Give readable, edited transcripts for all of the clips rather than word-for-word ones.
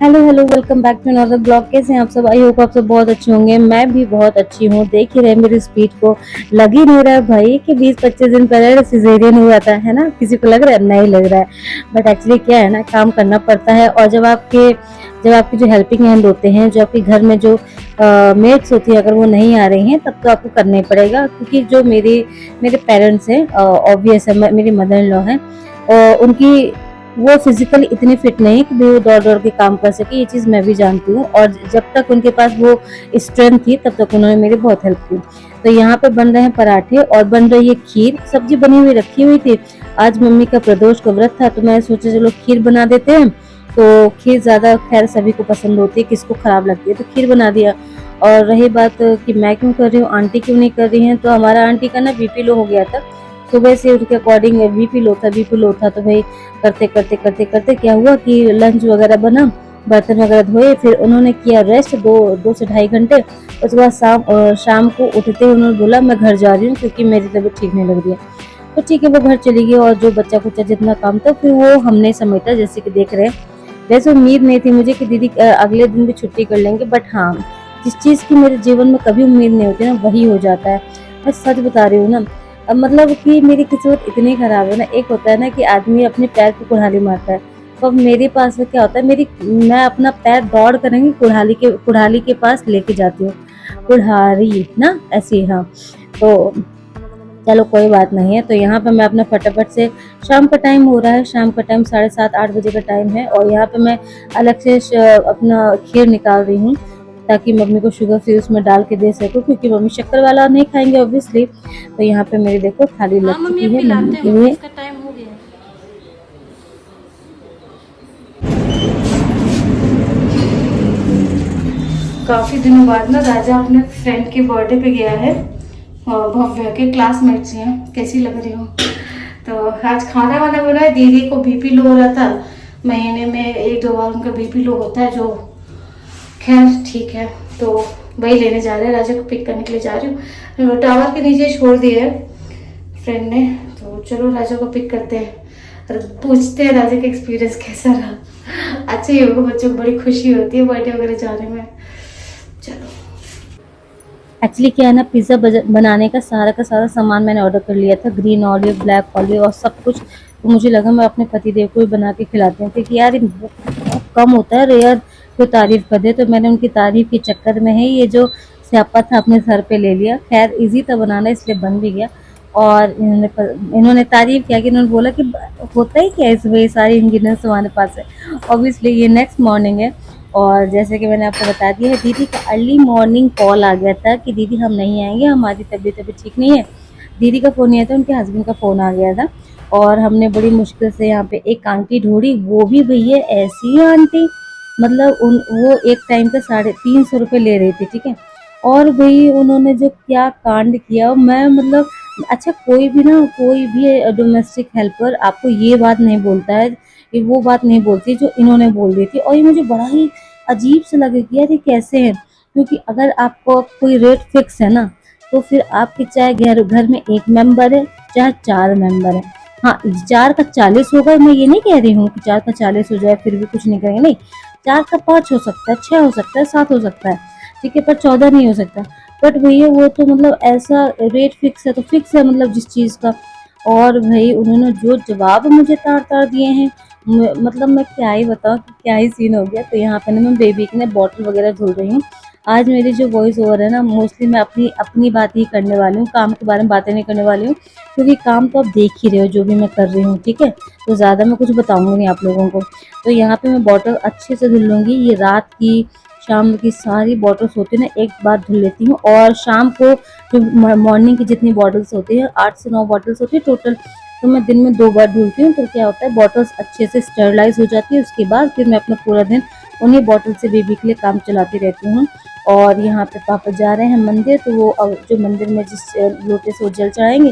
Hello hello, welcome back to another blog. कैसे हैं आप सब? आई होप आप सब बहुत अच्छे होंगे। मैं भी बहुत अच्छी हूँ। देख ही रहे मेरी स्पीड को, लग ही नहीं रहा है भाई कि 20-25 दिन पहले सिजेरियन हुआ था, है ना? किसी को लग रहा है? नहीं लग रहा है। बट एक्चुअली क्या है ना, काम करना पड़ता है। और जब आपके जो हेल्पिंग हैंड होते हैं, जो आपके घर में जो मेट्स होती है, अगर वो नहीं आ रही हैं तब तो आपको करना ही पड़ेगा। क्योंकि जो मेरे पेरेंट्स हैं, ऑब्वियस है, मेरी मदर इन लॉ हैं, और उनकी वो फिजिकली इतने फिट नहीं कि वो दौड़ दौड़ के काम कर सके। ये चीज़ मैं भी जानती हूँ, और जब तक उनके पास वो स्ट्रेंथ थी तब तक उन्होंने मेरी बहुत हेल्प की। तो यहाँ पे बन रहे हैं पराठे और बन रही है खीर। सब्जी बनी हुई रखी हुई थी। आज मम्मी का प्रदोष का व्रत था, तो मैं सोचा चलो खीर बना देते हैं। तो खीर ज़्यादा खैर सभी को पसंद होती है, किसको खराब लगती है, तो खीर बना दिया। और रही बात कि मैं क्यों कर रही हूँ, आंटी क्यों नहीं कर रही हैं, तो हमारा आंटी का ना बीपी लो हो गया था। सुबह से उनके अकॉर्डिंग बीपी लो था। तो भाई करते करते करते करते क्या हुआ कि लंच वगैरह बना, बर्तन वगैरह धोए, फिर उन्होंने किया रेस्ट 2 से ढाई घंटे। उसके बाद शाम को उठते ही उन्होंने बोला मैं घर जा रही हूँ क्योंकि मेरी तबीयत ठीक नहीं लग रही है। तो ठीक है, वो घर चली गई। और जो बच्चा कुच्चा जितना काम था फिर वो हमने समेटा, जैसे कि देख रहे हैं। वैसे उम्मीद नहीं थी मुझे कि दीदी अगले दिन भी छुट्टी कर लेंगे, बट हाँ, जिस चीज़ की मेरे जीवन में कभी उम्मीद नहीं होती ना, वही हो जाता है। मैं सच बता रही हूँ ना। मतलब कि मेरी किस्मत इतनी खराब है ना। एक होता है ना कि आदमी अपने पैर पे कुल्हाड़ी मारता है, तो अब मेरे पास में क्या होता है, मैं अपना पैर दौड़ करेंगे कुल्हाड़ी के पास लेके जाती हूँ। कुल्हाड़ी ना ऐसी, हाँ। तो चलो कोई बात नहीं है। तो यहाँ पे मैं अपना फटाफट से, शाम का टाइम हो रहा है, शाम का टाइम 7:30-8 बजे का टाइम है, और यहाँ पे मैं अलग से अपना खीर निकाल रही हूँ, ताकि मम्मी को शुगर फ्री उसमें डाल के दे सकूँ, क्योंकि मम्मी शक्कर वाला नहीं खाएंगे ऑब्वियसली। तो यहाँ पे मेरी देखो थाली हाँ लग मम्मी, चुकी अब है मम्मी पिलाते हैं, के मम्मी लिए। इसका टाइम हो गया है। काफ़ी दिनों बाद ना राजा अपने फ्रेंड के बर्थडे पे गया है, और भव्य के क्लासमेट्स हैं। कैसी लग रही हो? तो आज खाना वाना बना है। दीदी को बीपी लो हो रहा था, महीने में 1-2 बार उनका बीपी लो होता है, जो खैर ठीक है। तो वही लेने जा रहे हैं, राजा को पिक करने के लिए जा रही हूँ। टावर के नीचे छोड़ दिया है फ्रेंड ने, तो चलो राजा को पिक करते हैं और पूछते हैं राजा का एक्सपीरियंस कैसा रहा। अच्छा ही होगा, बच्चों को बड़ी खुशी होती है बर्थडे वगैरह जाने में। चलो। एक्चुअली क्या है ना, पिज़्ज़ा बनाने का सारा सामान मैंने ऑर्डर कर लिया था, ग्रीन ऑलिव, ब्लैक ऑलिव और सब कुछ। तो मुझे लगा मैं अपने पतिदेव को ही बना के खिलाती हूँ, क्योंकि यार ये बहुत कम होता है रेयर कोई तारीफ कर दे। तो मैंने उनकी तारीफ के चक्कर में ही ये जो स्यापा था अपने सर पे ले लिया। खैर इजी था बनाना, इसलिए बन भी गया। और इन्होंने तारीफ किया कि इन्होंने बोला कि होता ही क्या है इसमें, ये सारे इंग्रीडिएंट्स हमारे पास है। ऑब्वियसली ये नेक्स्ट मॉर्निंग है, और जैसे कि मैंने आपको बता दिया है, दीदी का अर्ली मॉर्निंग कॉल आ गया था कि दीदी हम नहीं आएंगे, हमारी तबीयत अभी ठीक नहीं है। दीदी का फ़ोन नहीं आया था, उनके हस्बैंड का फ़ोन आ गया था। और हमने बड़ी मुश्किल से यहाँ पे एक आंटी ढूंढी, वो भी भैया ऐसी आंटी, मतलब वो एक टाइम का 350 रुपये ले रही थी, ठीक है। और भाई उन्होंने जो क्या कांड किया, मैं मतलब, अच्छा कोई भी डोमेस्टिक हेल्पर आपको ये बात नहीं बोलता है, ये वो बात नहीं बोलती जो इन्होंने बोल दी थी। और ये मुझे बड़ा ही अजीब से लगे कि यार ये कैसे है। क्योंकि अगर आपको कोई रेट फिक्स है ना, तो फिर आपके चाहे घर घर में एक मेंबर है, चाहे 4 मेंबर है। हाँ, 4 का 40 होगा, मैं ये नहीं कह रही हूँ कि 4 का 40 हो जाए फिर भी कुछ नहीं करेंगे, नहीं। 4 का 5 हो सकता है, 6 हो सकता है, 7 हो सकता है, ठीक है, पर 14 नहीं हो सकता। बट भैया वो तो मतलब ऐसा रेट फिक्स है तो फिक्स है, मतलब जिस चीज़ का। और भाई उन्होंने जो जवाब मुझे तार तार दिए हैं, मतलब मैं क्या ही बताऊँ कि क्या ही सीन हो गया। तो यहाँ पे ना मैं बेबी की ना बॉटल वगैरह धुल रही हूँ। आज मेरी जो वॉइस ओवर है ना, मोस्टली मैं अपनी अपनी बात ही करने वाली हूँ, काम के बारे में बातें नहीं करने वाली हूँ। क्योंकि काम तो आप देख ही रहे हो जो भी मैं कर रही हूँ, ठीक है। तो ज़्यादा मैं कुछ बताऊँगी नहीं आप लोगों को। तो यहाँ पे मैं बॉटल अच्छे से धुल लूँगी। ये रात की, शाम की सारी बॉटल्स होती है ना, एक बार धुल लेती हूँ। और शाम को जो मॉर्निंग की जितनी बॉटल्स होती है, 8 से 9 बॉटल्स होती है टोटल, तो मैं दिन में 2 बार धुलती हूँ। तो क्या होता है, बॉटल्स अच्छे से स्टरलाइज हो जाती है। उसके बाद फिर मैं अपना पूरा दिन उन्हीं बॉटल से बेबी के लिए काम चलाती रहती हूँ। और यहाँ पे पापा जा रहे हैं मंदिर, तो वो जो मंदिर में जिस लोटे से वो जल चढ़ाएंगे,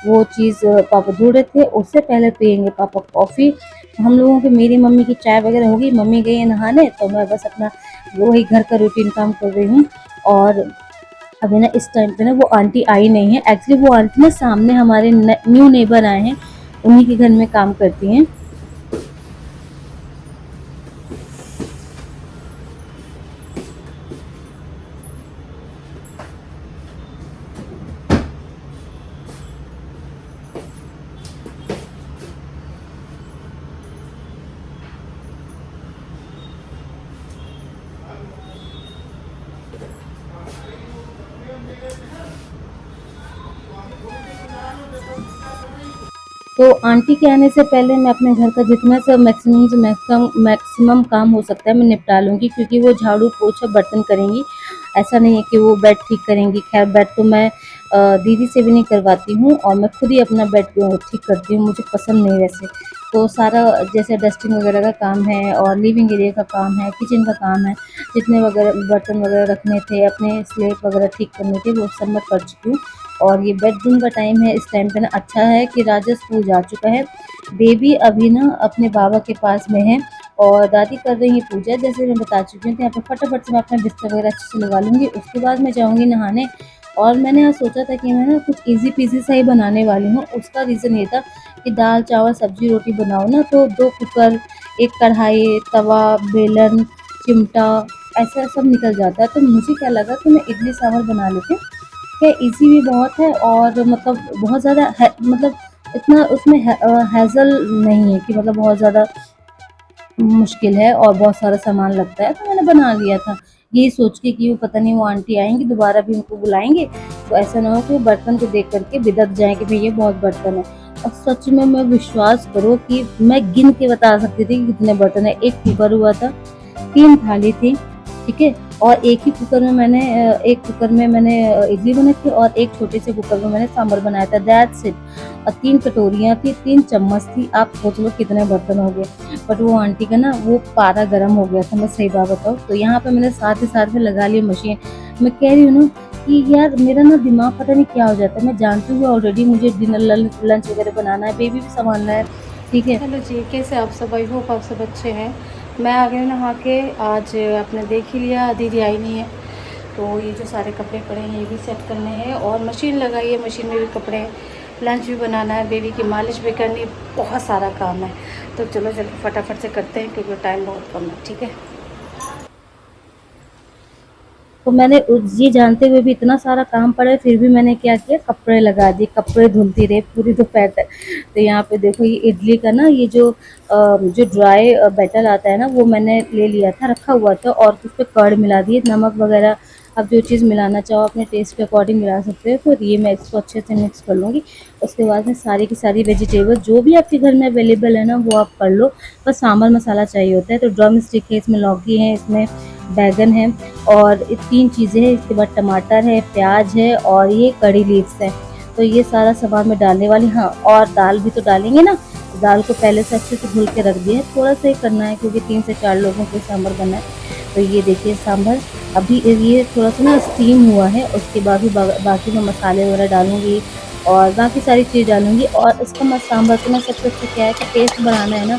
वो चीज़ पापा धो रहे थे। उससे पहले पियेंगे पापा कॉफ़ी। हम लोगों की, मेरी मम्मी की चाय वगैरह होगी, मम्मी गई है नहाने, तो मैं बस अपना वही घर का रूटीन काम कर रही हूँ। और अभी ना इस टाइम पे ना वो आंटी आई नहीं है। एक्चुअली वो आंटी ना सामने हमारे न्यू नेबर आए हैं, उन्हीं के घर में काम करती हैं। तो आंटी के आने से पहले मैं अपने घर का जितना सा मैक्सिमम से मैक्सिमम काम हो सकता है मैं निपटा लूँगी, क्योंकि वो झाड़ू पोछा बर्तन करेंगी। ऐसा नहीं है कि वो बेड ठीक करेंगी। खैर बेड तो मैं दीदी से भी नहीं करवाती हूँ और मैं खुद ही अपना बेड ठीक करती हूँ, मुझे पसंद नहीं वैसे। तो सारा जैसे डस्टिंग वगैरह का काम है और लिविंग एरिया का काम है, किचन का काम है, जितने वगैरह बर्तन वगैरह रखने थे, अपने स्लेट वगैरह ठीक करने थे, वो सब मैं कर चुकी हूँ। और ये बेडरूम का टाइम है, इस टाइम पे ना अच्छा है कि राजा स्कूल जा चुका है। बेबी अभी ना अपने बाबा के पास में है और दादी कर रही है पूजा, जैसे मैं बता चुकी हूँ। तो यहाँ पे फटाफट से मैं अपना बिस्तर वगैरह अच्छे से लगा लूँगी, उसके बाद मैं जाऊँगी नहाने। और मैंने आज सोचा था कि मैं ना कुछ ईज़ी पीज़ी सा ही बनाने वाली हूँ। उसका रीज़न ये था कि दाल, चावल, सब्ज़ी, रोटी बनाओ ना तो 2 कुकर, 1 कढ़ाई, तवा, बेलन, चिमटा ऐसा सब निकल जाता है। तो मुझे क्या लगा कि मैं इडली सांभर बना लेती हूँ। क्या इजी भी बहुत है और मतलब बहुत ज़्यादा है, मतलब इतना उसमें हैज़ल नहीं है कि मतलब बहुत ज़्यादा मुश्किल है और बहुत सारा सामान लगता है। तो मैंने बना लिया था यही सोच के कि वो पता नहीं वो आंटी आएंगी दोबारा भी उनको बुलाएंगे, तो ऐसा ना हो कि वो बर्तन को देख करके बिदक जाए कि भैया बहुत बर्तन है। और सच में मैं विश्वास करो कि मैं गिन के बता सकती थी कि कितने बर्तन है। एक कुकर हुआ था, 3 थाली थी, ठीक है। और एक ही कुकर में मैंने एक कुकर में मैंने इडली बनाई थी और एक छोटे से कुकर में मैंने सांभर बनाया था, दैट्स इट। और 3 कटोरियाँ थी, 3 चम्मच थी, आप सोच लो कितने बर्तन हो गए। बट वो आंटी का ना वो पारा गर्म हो गया था, मैं सही बात बताऊँ तो। यहाँ पे मैंने साथ ही साथ में लगा ली मशीन। मैं कह रही हूँ ना कि यार मेरा ना दिमाग पता नहीं क्या हो जाता है। मैं जानती हूँ ऑलरेडी मुझे डिनर लंच वगैरह बनाना है, बेबी भी संभालना है, ठीक है। चलो जी, कैसे आप सब? आई होप आप सब अच्छे हैं। मैं आ गई नहा के। आज आपने देख ही लिया दीदी आई नहीं है, तो ये जो सारे कपड़े पड़े हैं ये भी सेट करने हैं और मशीन लगाई है, मशीन में भी कपड़े हैं, लंच भी बनाना है, बेबी की मालिश भी करनी, बहुत सारा काम है। तो चलो फटाफट से करते हैं क्योंकि टाइम बहुत कम है, ठीक है। तो मैंने ये जानते हुए भी इतना सारा काम पड़ा है, फिर भी मैंने क्या किया, कपड़े लगा दिए, कपड़े धुलती रही पूरी दोपहर तक। तो यहाँ पे देखो ये इडली का ना ये जो ड्राई बैटर आता है ना वो मैंने ले लिया था, रखा हुआ था और उस पर कर्ड मिला दिए, नमक वगैरह आप जो चीज़ मिलाना चाहो अपने टेस्ट के अकॉर्डिंग मिला सकते हो। तो ये मैं इसको अच्छे से मिक्स कर लूँगी। उसके बाद में सारी की सारी वेजिटेबल जो भी आपके घर में अवेलेबल है ना वो आप कर लो। बस सांभर मसाला चाहिए होता है। तो ड्रम स्टिक है, इसमें लौकी है, इसमें बैगन है और 3 चीज़ें हैं। इसके बाद टमाटर है, प्याज है और ये कड़ी लीव्स है। तो ये सारा सामान मैं डालने वाली। हाँ, और दाल भी तो डालेंगे ना, दाल को पहले से अच्छे से धुल के रख दिया है। थोड़ा सा ही करना है क्योंकि 3 से 4 लोगों के सांभर बनना है। तो ये देखिए सांभर अभी ये थोड़ा सा ना स्टीम हुआ है। उसके बाद भी बाकी मैं मसाले वगैरह डालूँगी और बाकी सारी चीज़ डालूँगी। और इसका सांभर का ना सबसे अच्छा क्या है कि टेस्ट बढ़ाना है ना,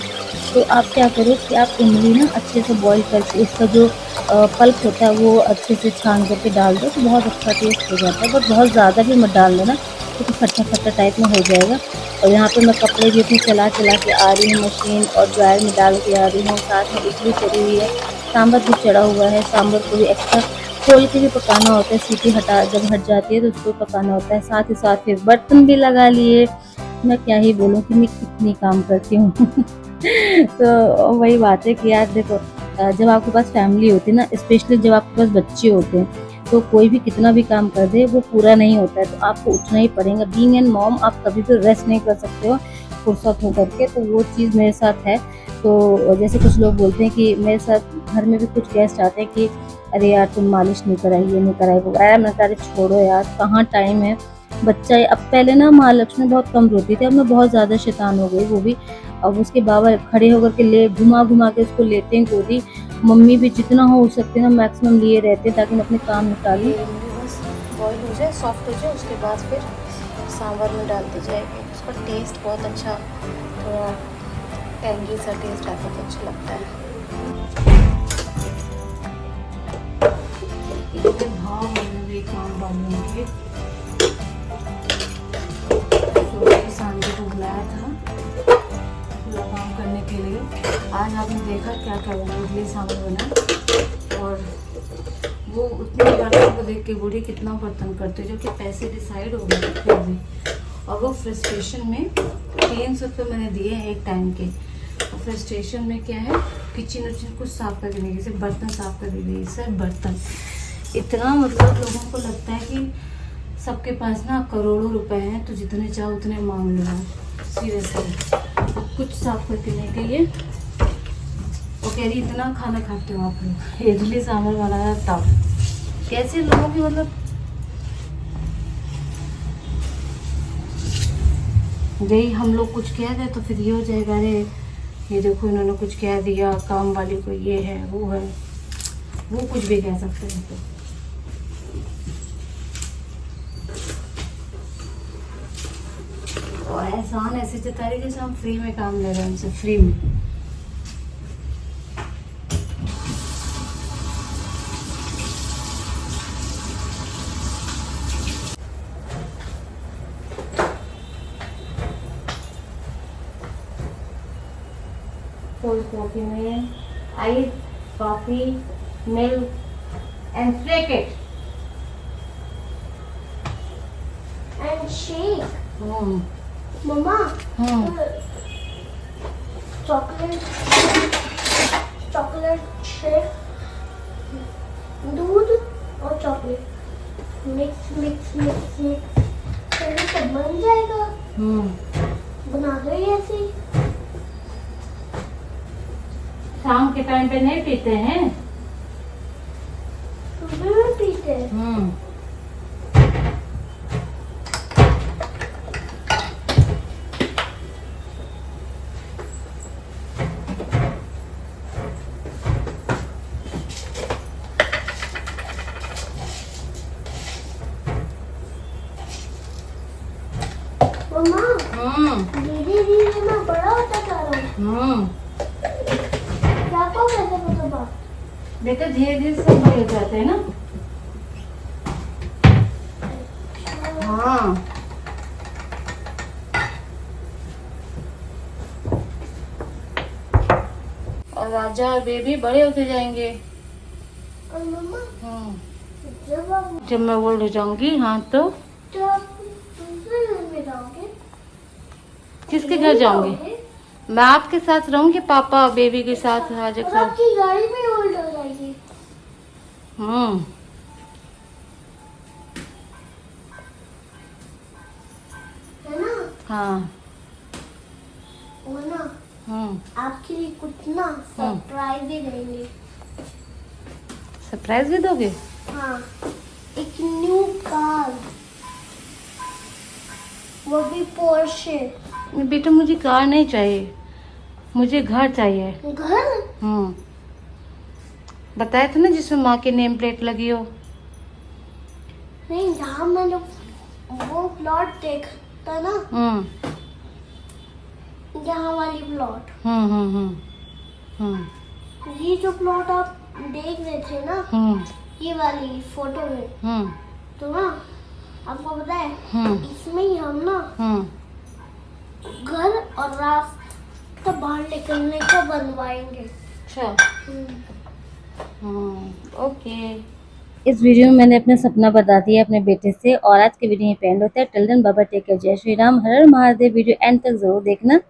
तो आप क्या करो कि आप इमली ना अच्छे से बॉईल करके इसका जो पल्प होता है वो अच्छे से छान करके डाल दो, तो बहुत अच्छा टेस्ट हो जाता है। बट बहुत ज़्यादा भी मत डाल देना क्योंकि खट्टा खट्टा टाइप में हो जाएगा। और यहाँ पे मैं कपड़े भी अपने चला के आ रही हूँ मशीन और ड्रायर में डाल के आ रही हूँ। साथ में इडली चढ़ी हुई है, सांभर भी चढ़ा हुआ है। सांभर को भी एक्स्ट्रा खोल के भी पकाना होता है, सीटी जब हट जाती है तो उसको पकाना होता है। साथ ही साथ फिर बर्तन भी लगा लिए। मैं क्या ही बोलूँ कि मैं कितनी काम करती हूँ तो वही बात है कि यार देखो, जब आपके पास फैमिली होती है ना, स्पेशली जब आपके पास बच्चे होते हैं, तो कोई भी कितना भी काम कर दे वो पूरा नहीं होता है। तो आपको उठना ही पड़ेगा। बीइंग एन मॉम आप कभी भी रेस्ट नहीं कर सकते हो फुर्सत हो करके। तो वो चीज़ मेरे साथ है। तो जैसे कुछ लोग बोलते हैं कि मेरे साथ घर में भी कुछ गेस्ट आते हैं कि अरे यार तुम मालिश नहीं कराई, ये नहीं कराई, वो यार मैं कह रही छोड़ो यार, कहाँ टाइम है, बच्चा है। अब पहले ना महालक्ष्मी बहुत कम रोती थी, अब मैं बहुत ज़्यादा शैतान हो गई वो भी। अब उसके बाबा खड़े होकर के ले घुमा के उसको लेते हैं गोदी। मम्मी भी जितना हो सकते ना मैक्सिमम लिए रहते हैं ताकि मैं अपने काम निकालूँ। बस बॉईल हो जाए, सॉफ्ट हो जाए, उसके बाद फिर सांभर में डाल दी जाएगी। उसका टेस्ट बहुत अच्छा, थोड़ा टेंगी सा टेस्ट आता है तो अच्छा लगता है। भाव मैंने काम डालूंगी, सांझे को बुलाया था काम करने के लिए। आज आपने देखा क्या क्या बना, इडली सांभर बना। और वो उतने बर्तन को देख के बूढ़ी कितना बर्तन करते जो कि पैसे डिसाइड हो गए फिर भी। और वो फ्रस्ट्रेशन में 300 रुपये मैंने दिए हैं एक टाइम के। और फ्रस्ट्रेशन में क्या है, किचन उचन कुछ साफ कर देने, जैसे बर्तन साफ कर देंगे, सर बर्तन इतना मतलब लोगों को लगता है कि सबके पास ना करोड़ों रुपए हैं, तो जितने चाहो उतने मांग लो। सीरियसली कुछ साफ करके नहीं गई है। वो कह रही इतना खाना खाते हो आप लोग, इडली सांभर बनाया तब कैसे लोगों की मतलब। यही हम लोग कुछ कह रहे तो फिर ये हो जाएगा, अरे ये देखो इन्होंने कुछ कह दिया, काम वाली को ये है वो है, वो कुछ भी कह सकते हैं। और एहसान ऐसे जता रही जैसे हम फ्री में काम ले रहे हैं उनसे, फ्री में। कोल्ड कॉफी में ice, coffee, milk and flake it And shake. Mama. Chocolate shake. दूध और chocolate mix mix mix mix पहले तो बन जाएगा। बना दो ये ऐसे ही। शाम के टाइम पे नहीं पीते हैं, सुबह में पीते हैं। मम्मा धीरे धीरे मैं बड़ा होता जा रहा हूँ। क्या को वैसे पता बात? बेटा धीरे धीरे सब बड़े हो जाते हैं ना। हाँ और राजा और बेबी बड़े होते जाएंगे। और मम्मा जब जब मैं ओल्ड हो जाऊंगी, हाँ तो आप दूसरे घर में जाओगे, किसके घर जाऊंगी? मैं आपके साथ रहूंगी, पापा बेबी के साथ, राजा के और साथ। आपकी गाड़ी में ओल्ड हो जाएगी। है ना? हाँ वो ना आपके लिए कुछ ना सरप्राइज भी देंगे। सरप्राइज भी दोगे? हाँ, एक न्यू कार, वो भी पोर्शे। बेटा मुझे कार नहीं चाहिए, मुझे घर चाहिए। घर? बताया था ना जिसमें माँ की नेम प्लेट लगी हो। नहीं, जहाँ मैंने वो प्लॉट देखा ना, यहाँ वाली प्लॉट। ये जो प्लॉट आप देख रहे थे ना, ये वाली फोटो में, तो ना आपको पता है इसमें ही हम ना घर और रास्ता बाहर निकलने का बनवाएंगे। अच्छा ओके। इस वीडियो में मैंने अपना सपना बता दिया अपने बेटे से, और आज के वीडियो यहीं पे एंड होता है। Till then bye bye, take care, जय श्री राम, हर हर महादेव। वीडियो एंड तक जरूर देखना।